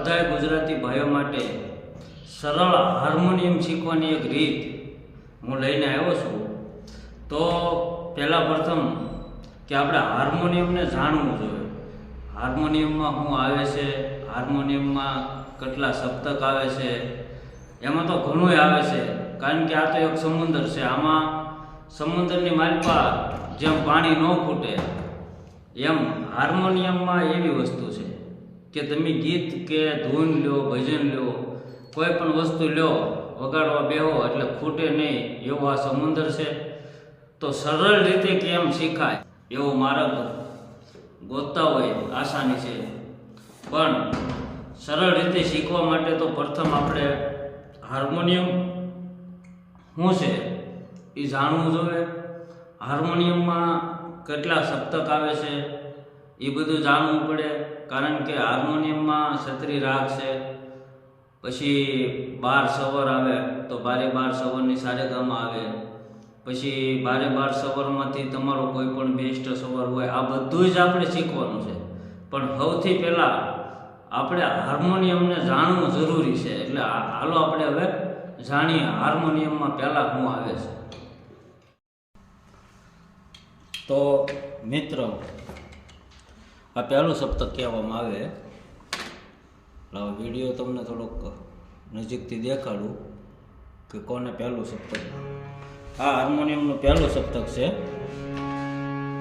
બધાય ગુજરાતી ભાઈઓ માટે સરળ હાર્મોનિયમ શીખવાની એક રીત હું લઈને આવ્યો છું। તો પહેલાં પ્રથમ કે આપણે હાર્મોનિયમને જાણવું જોઈએ। હાર્મોનિયમમાં શું આવે છે, હાર્મોનિયમમાં કેટલા સપ્તક આવે છે, એમાં તો ઘણું આવે છે, કારણ કે આ તો એક સમુદ્ર છે। આમાં સમુદ્રની માલપા જેમ પાણી ન ફૂટે એમ હાર્મોનિયમમાં એવી વસ્તુ છે કે તમે ગીત કે ધૂન લ્યો, ભજન લ્યો, કોઈ પણ વસ્તુ લ્યો, વગાડવા બેહો એટલે ખૂટે નહીં એવો આ સમુદ્ર છે। તો સરળ રીતે કેમ શીખાય એવો માર્ગ ગોતતા હોય આસાની છે, પણ સરળ રીતે શીખવા માટે તો પ્રથમ આપણે હાર્મોનિયમ શું છે એ જાણવું જોઈએ। હાર્મોનિયમમાં કેટલા સપ્તક આવે છે એ બધું જાણવું પડે, કારણ કે હાર્મોનિયમમાં ક્ષત્રિય રાગ છે, પછી 12 સ્વર આવે તો 12 સ્વરની સારેગામા આવે, પછી 12 સ્વરમાંથી તમારો કોઈ પણ બેસ્ટ સ્વર હોય, આ બધું જ આપણે શીખવાનું છે। પણ સૌથી પહેલાં આપણે હાર્મોનિયમને જાણવું જરૂરી છે। એટલે હાલો આપણે હવે જાણીએ હાર્મોનિયમમાં પહેલાં શું આવે છે। તો મિત્રો, આ પહેલું સપ્તક કહેવામાં આવે। લાવો વિડીયો તમને થોડોક નજીકથી દેખાડું કે કોને પહેલું સપ્તક। આ હાર્મોનિયમનું પહેલું સપ્તક છે,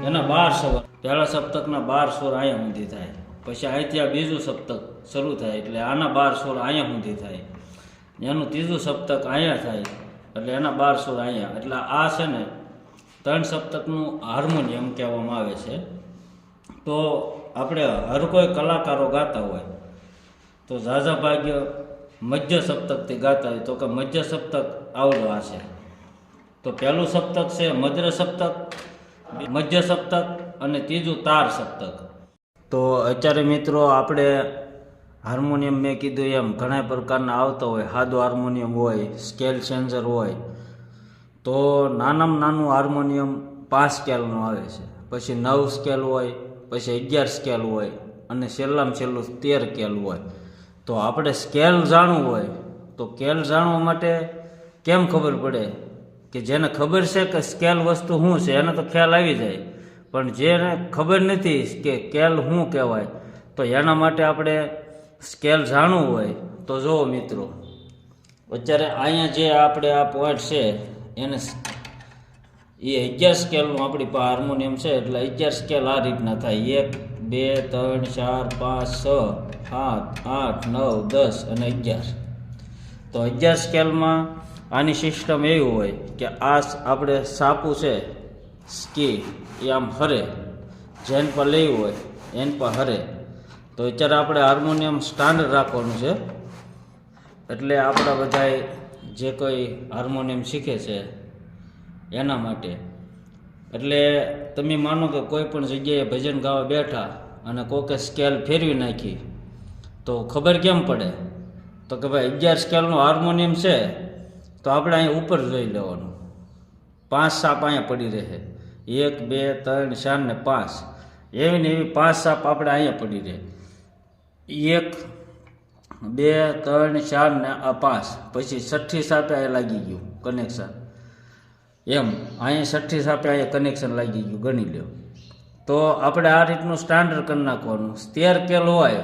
એના 12 સ્વર। પહેલા સપ્તકના 12 સ્વર અહીંયા સુધી થાય, પછી અહીંથી આ બીજું સપ્તક શરૂ થાય એટલે આના 12 સ્વર અહીંયા સુધી થાય, એનું ત્રીજું સપ્તક અહીંયા થાય એટલે એના 12 સ્વર અહીંયા, એટલે આ છે ને 3 સપ્તકનું હાર્મોનિયમ કહેવામાં આવે છે। તો આપણે હર કોઈ કલાકારો ગાતા હોય તો ઝાઝા ભાગ્ય મધ્ય સપ્તકથી ગાતા હોય, તો કે મધ્ય સપ્તક આવડો આ છે। તો પહેલું સપ્તક છે મધ્ર સપ્તક, મધ્ય સપ્તક અને ત્રીજું તાર સપ્તક। તો અત્યારે મિત્રો આપણે હાર્મોનિયમ મેં કીધું એમ ઘણા પ્રકારના આવતા હોય, સાદું હાર્મોનિયમ હોય, સ્કેલ ચેન્જર હોય। તો નાનામાં નાનું હાર્મોનિયમ 5 સ્કેલનું આવે છે, પછી 9 સ્કેલ હોય, પછી 11 સ્કેલ હોય અને છેલ્લામાં છેલ્લું 13 સ્કેલ હોય। તો આપણે સ્કેલ જાણવું હોય તો સ્કેલ જાણવા માટે કેમ ખબર પડે કે જેને ખબર છે કે સ્કેલ વસ્તુ શું છે એને તો ખ્યાલ આવી જાય, પણ જેને ખબર નથી કે સ્કેલ શું કહેવાય તો એના માટે આપણે સ્કેલ જાણવું હોય તો જુઓ મિત્રો, અત્યારે અહીંયા જે આપણે આ પોઈન્ટ છે એને એ 11 સ્કેલનું આપણી પાસે હાર્મોનિયમ છે, એટલે 11 સ્કેલ આ રીતના થાય 1 2 3 4 5 6 7 8 9 10 અને 11। તો 11 સ્કેલમાં આની સિસ્ટમ એવી હોય કે આ આપણે સાપું છે સ્કી એ આમ હરે, જેન પર લેવું હોય એન પર હરે। તો અત્યારે આપણે હાર્મોનિયમ સ્ટાન્ડર્ડ રાખવાનું છે, એટલે આપણા બધાએ જે કોઈ હાર્મોનિયમ શીખે છે એના માટે। એટલે તમે માનો કે કોઈ પણ જગ્યાએ ભજન ગાવા બેઠા અને કોકે સ્કેલ ફેરવી નાખી તો ખબર કેમ પડે, તો કે ભાઈ 11 સ્કેલનું હાર્મોનિયમ છે તો આપણે અહીંયા ઉપર જોઈ લેવાનું, 5 સાપ અહીંયા પડી રહે, 1 2 3 4 ને 5 એવી ને એવી 5 સાપ આપણે અહીંયા પડી રહે, 1 2 3 4 ને આ 5, પછી 6ઠી સાપે અહીંયા લાગી ગયું કનેક્શન, એમ અહીંયા 6ઠી સાપે અહીંયા કનેક્શન લાગી ગયું ગણી લ્યો। તો આપણે આ રીતનું સ્ટાન્ડર્ડ કરી નાખવાનું। 13 સ્કેલ હોય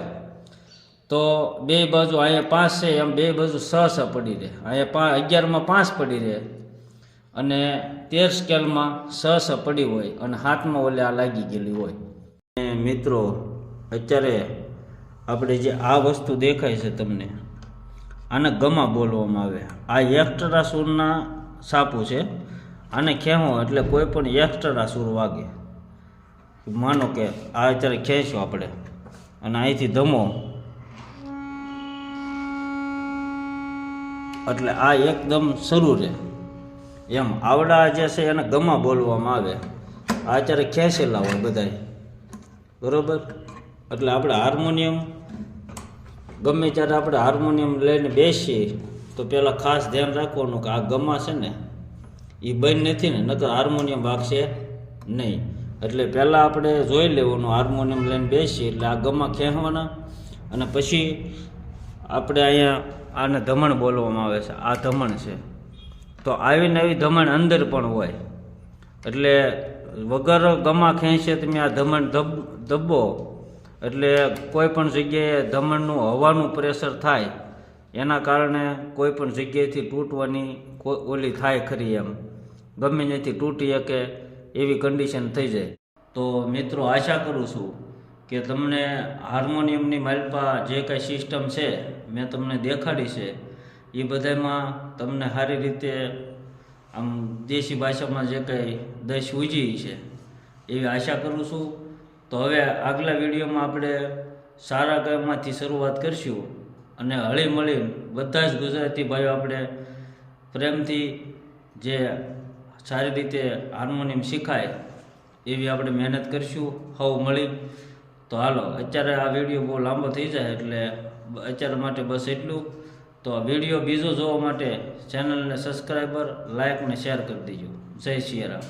તો બે બાજુ અહીંયા 5 છે એમ બે બાજુ 6 પડી રહે, અહીંયા 11માં 5 પડી રહે અને 13 સ્કેલમાં 6 પડી હોય અને 7માં ઓલે આ લાગી ગયેલી હોય। મિત્રો અત્યારે આપણે જે આ વસ્તુ દેખાય છે તમને, આને ગમા બોલવામાં આવે। આ એક્સ્ટ્રા સૂરના સાપું છે, આને ખેંચો એટલે કોઈ પણ એક્સ્ટ્રા સૂર વાગે। માનો કે આ અત્યારે ખેંચ્યો આપણે અને અહીંથી ધમો એટલે આ એકદમ શરૂ રહે, એમ આવડા જે છે એને ગમા બોલવામાં આવે। આ અત્યારે ખેંચેલા હોય બધાય, બરાબર। એટલે આપણે હાર્મોનિયમ ગમે ત્યારે આપણે હાર્મોનિયમ લઈને બેસીએ તો પહેલાં ખાસ ધ્યાન રાખવાનું કે આ ગમા છે ને એ બંધ નથી ને, નકર હાર્મોનિયમ વાગશે નહીં। એટલે પહેલાં આપણે જોઈ લેવાનું, હાર્મોનિયમ લઈને બેસીએ એટલે આ ગમા ખેંચવાના અને પછી આપણે અહીંયા આને ધમણ બોલવામાં આવે છે, આ ધમણ છે. તો આવી નવી ધમણ અંદર પણ હોય, એટલે વગર ગમા ખેંચે તમે આ ધમણ દબો એટલે કોઈ પણ જગ્યાએ ધમણનું હવાનું પ્રેશર થાય, એના કારણે કોઈ પણ જગ્યાએથી તૂટવાની ઓલી થાય ખરી, એમ ગમે ત્યાંથી તૂટી શકે એવી કન્ડિશન થઈ જાય. તો મિત્રો આશા કરું છું કે તમને હાર્મોનિયમની માલપા જે કાંઈ સિસ્ટમ છે મેં તમને દેખાડી છે એ બધામાં તમને સારી રીતે આમ દેશી ભાષામાં જે કંઈ દશ ઉજી છે એવી આશા કરું છું. તો હવે આગલા વિડીયોમાં આપણે સારા ગામમાંથી શરૂઆત કરીશું અને હળી મળીને બધા જ ગુજરાતી ભાઈઓ આપણે પ્રેમથી જે સારી રીતે હાર્મોનિયમ શીખાય એવી આપણે મહેનત કરીશું હવ મળી. તો હાલો, અત્યારે આ વિડીયો બહુ લાંબો થઈ જાય એટલે અત્યારે માટે બસ એટલું. તો આ વિડીયો બીજો જોવા માટે ચેનલને સબસ્ક્રાઈબર, લાઈક ને શેર કરી દેજો. જય સિયારામ.